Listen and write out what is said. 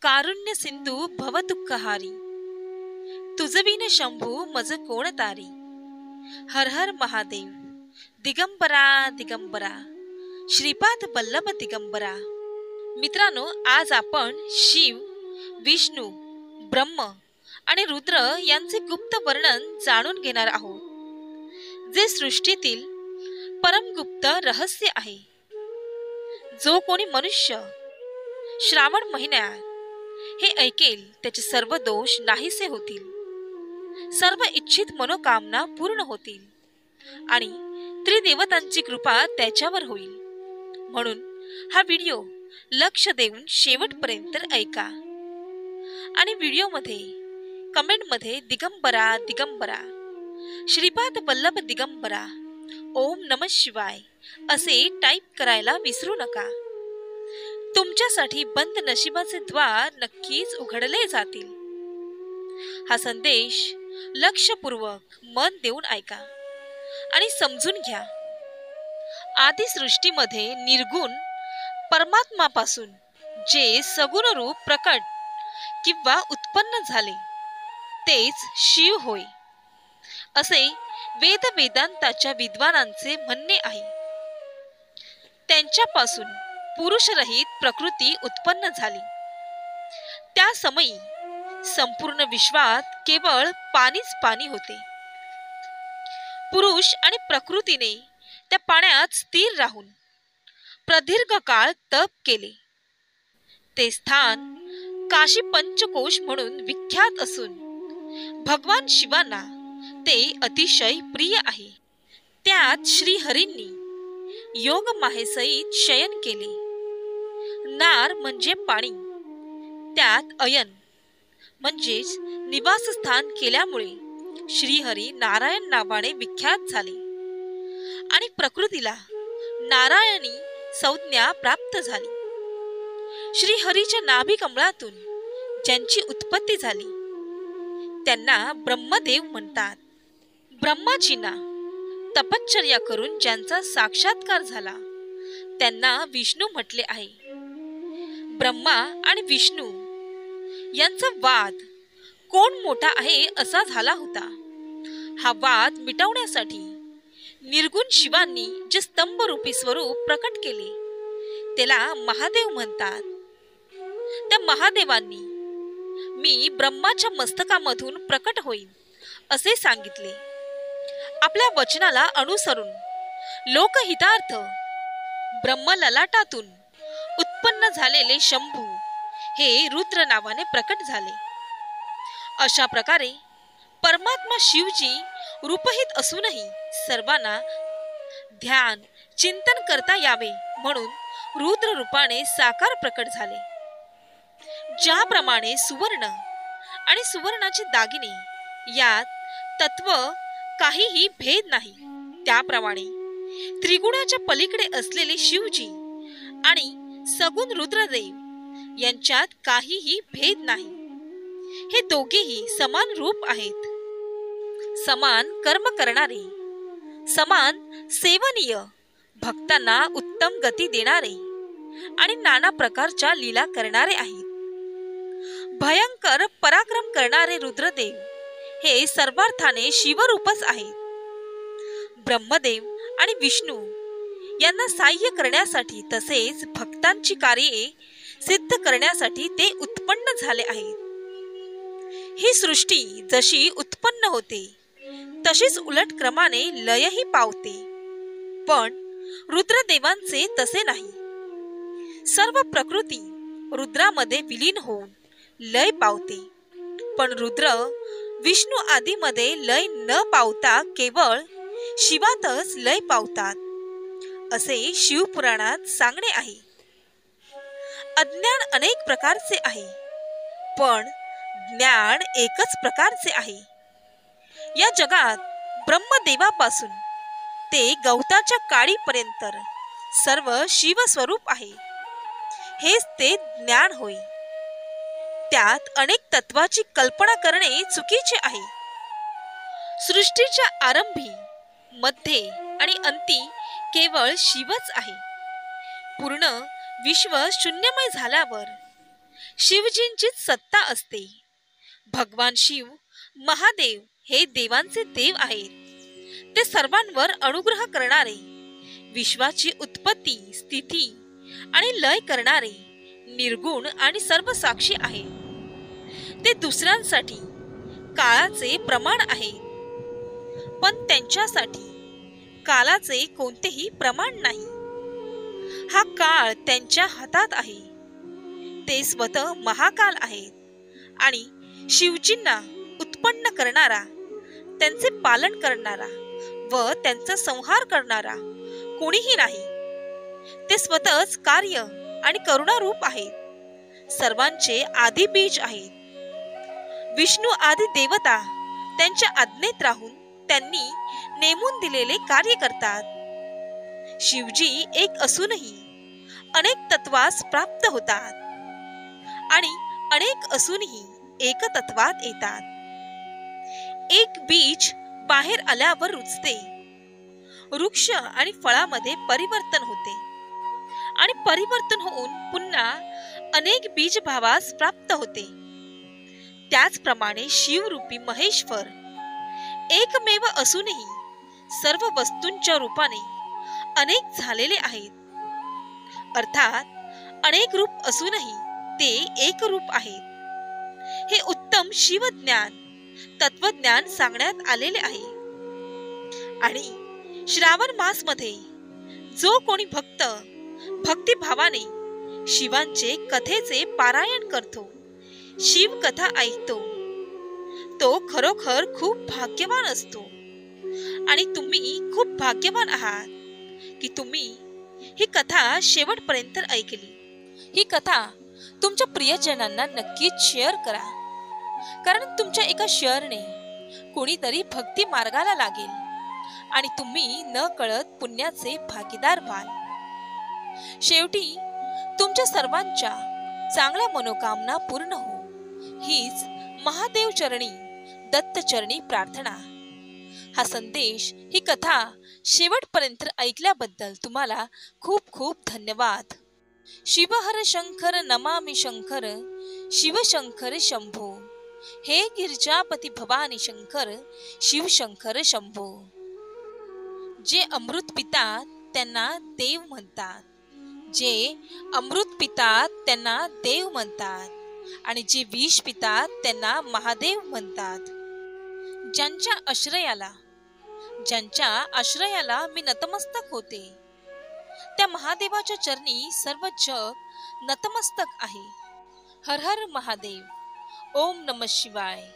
कारुण्य सिंधू भव दुःखहारी, तुझविन शंभू मज कोण तारी. हर हर महादेव. दिगंबरा दिगंबरा, श्रीपाद वल्लभ दिगंबरा. मित्रांनो, आज आपण शिव, विष्णू, ब्रह्म आणि रुद्र यांचे गुप्त वर्णन जाणून घेणार आहोत, जे सृष्टीतील परमगुप्त रहस्य आहे. जो कोणी मनुष्य श्रावण महिन्यात हे ऐकेल त्याचे सर्व दोष नाहीसे होतील, सर्व इच्छित मनोकामना पूर्ण होतील आणि त्रिदेवतांची कृपा त्याच्यावर होईल. म्हणून हा व्हिडिओ लक्ष देऊन शेवटपर्यंत ऐका आणि व्हिडिओमध्ये कमेंटमध्ये दिगंबरा दिगंबरा, श्रीपाद वल्लभ दिगंबरा, ओम नमः शिवाय असे टाईप करायला विसरू नका. तुमच्यासाठी बंद नशिबाचे द्वार नक्कीच उघडले जातील. हा संदेश लक्षपूर्वक मन देऊन ऐका आणि समजून घ्या. आदी सृष्टीमध्ये निर्गुण परमात्मापासून जे सगुण रूप प्रकट किंवा उत्पन्न झाले तेच शिव होय, असे वेद वेदांताच्या विद्वानांचे म्हणणे आहे. त्यांच्यापासून पुरुषरहित प्रकृती उत्पन्न झाली. त्या समयी संपूर्ण विश्वात केवळ पाणीच पाणी होते. पुरुष आणि प्रकृतीने त्या पाण्यात स्थिर राहून प्रदीर्घ काळ तप केले. ते स्थान काशी पंचकोश म्हणून विख्यात असून भगवान शिवांना ते अतिशय प्रिय आहे. त्यात श्रीहरींनी योग माहेसहित शयन केले. नार म्हणजे पाणी, त्यात अयन म्हणजेच निवासस्थान केल्यामुळे श्रीहरी नारायण नावाने विख्यात झाले आणि प्रकृतीला नारायणी संज्ञा प्राप्त झाली. श्रीहरीच्या नाभी कमळातून ज्यांची उत्पत्ती झाली त्यांना ब्रह्मदेव म्हणतात. ब्रह्माजींना तपश्चर्या करून ज्यांचा साक्षात्कार झाला त्यांना विष्णू म्हटले आहे. ब्रह्मा आणि विष्णू यांचा वाद कोण मोठा आहे असा झाला होता. हा वाद मिटवण्यासाठी निर्गुण शिवांनी जे स्तंभरूपी स्वरूप प्रकट केले त्याला महादेव म्हणतात. त्या महादेवांनी मी ब्रह्माच्या मस्तकामधून प्रकट होईन असे सांगितले. आपल्या वचनाला अनुसरून लोकहितार्थ ब्रह्मललाटातून उत्पन्न झालेले शंभू हे रुद्र नावाने प्रकट झाले. अशा प्रकारे परमात्मा शिवजी रूपहित असूनही सर्वांना ध्यान चिंतन करता यावे म्हणून रुद्र रूपाने साकार प्रकट झाले. ज्याप्रमाणे सुवर्ण आणि सुवर्णाचे दागिने यात तत्व काहीही भेद नाही, त्याप्रमाणे त्रिगुणाच्या पलीकडे असलेले शिवजी आणि सगुण रुद्रदेव यांच्यात काहीही भेद नाही. हे दोघेही समान रूप आहेत, समान कर्म करणारे, समान सेवनीय, भक्तांना उत्तम गती देणारे आणि नाना प्रकारच्या लीला करणारे आहेत. भयंकर पराक्रम करणारे रुद्रदेव हे सर्वार्थाने शिवरूपच आहेत. ब्रह्मदेव आणि विष्णू यांना सहाय्य करण्यासाठी तसेच भक्तांची कार्ये सिद्ध करण्यासाठी ते उत्पन्न झाले आहेत. ही सृष्टी जशी उत्पन्न होते तशीच उलट क्रमाने लयही पावते, पण रुद्रदेवांचे तसे नाही. सर्व प्रकृती रुद्रामध्ये विलीन होऊन लय पावते, पण रुद्र विष्णू आदीमध्ये लय न पावता केवळ शिवातच लय पावतात असे शिवपुराणात सांगणे आहे. अज्ञान अनेक प्रकारचे आहे, पण ज्ञान एकच प्रकारचे आहे. या जगात ब्रह्मदेवापासून ते गवताच्या काळीपर्यंत सर्व शिवस्वरूप आहे. हेच ते ज्ञान होय. त्यात अनेक तत्वाची कल्पना करणे चुकीचे आहे. सृष्टीच्या आरंभी, मध्ये आणि अंती केवळ शिवच आहे. पूर्ण विश्व शून्यमय झाल्यावर शिवजींचीच सत्ता असते. भगवान शिव महादेव हे देवांचे देव आहेत. ते सर्वांवर अनुग्रह करणारे, विश्वाची उत्पत्ती स्थिती आणि लय करणारे निर्गुण आणि सर्वसाक्षी आहे. ते दुसऱ्यांसाठी काळाचे प्रमाण आहे, पण त्यांच्यासाठी कालाचे कोणतेही प्रमाण नाही. हा काळ त्यांच्या हातात आहे. ते स्वतः महाकाल आहेत आणि शिवजींना उत्पन्न करणारा, त्यांचे पालन करणारा व त्यांचा संहार करणारा कोणीही नाही. ते स्वतःच कार्य आणि करुणारूप आहेत. सर्वांचे आदी बीज आहेत. विष्णू आदी देवता त्यांच्या आज्ञेत राहून त्यांनी नेमून दिलेले कार्य करतात. शिवजी एक असूनही अनेक तत्वास प्राप्त होतात आणि अनेक असूनही एक तत्वात येतात. एक बीज बाहेर आल्यावर रुजते, वृक्ष आणि फळामध्ये परिवर्तन होते आणि परिवर्तन होऊन पुन्हा अनेक बीज भावास प्राप्त होते. त्याचप्रमाणे शिवरूपी महेश्वर एकमेव असूनही सर्व वस्तूंच्या रूपाने अनेक झालेले आहेत. अर्थात अनेक रूप असूनही ते एक रूप आहेत. हे उत्तम शिवज्ञान तत्वज्ञान सांगण्यात आलेले आहे. आणि श्रावण मास मध्ये जो कोणी भक्त भक्तिभावाने शिवांचे कथेचे पारायण करतो, शिव कथा ऐकतो, तो खरोखर खूप भाग्यवान असतो. आणि तुम्ही खूप भाग्यवान आहात की तुम्ही ही कथा शेवटपर्यंत ऐकली. ही कथा तुमच्या प्रियजनांना नक्कीच शेअर करा, कारण तुमच्या एका शेअरने कोणीतरी भक्ती मार्गाला लागेल आणि तुम्ही न कळत पुण्याचे भागीदार व्हाल. शेवटी तुमच्या सर्वांच्या चांगल्या मनोकामना पूर्ण हो, हीच महादेव चरणी दत्त चरणी प्रार्थना. हा संदेश, ही कथा शेवटपर्यंत ऐकल्याबद्दल तुम्हाला खूप खूप धन्यवाद. शिवहर शंकर नमामि शंकर, शिवशंकर शंभो. हे गिरिजापती भवानी शंकर, शिवशंकर शंभो. जे अमृत पितात त्यांना देव म्हणतात, जे अमृत पितात त्यांना देव म्हणतात आणि जे विष पितात त्यांना महादेव म्हणतात. ज्यांच्या आश्रयाला मी नतमस्तक होते, त्या महादेवाच्या चरणी सर्व जग नतमस्तक आहे. हर हर महादेव. ओम नमः शिवाय.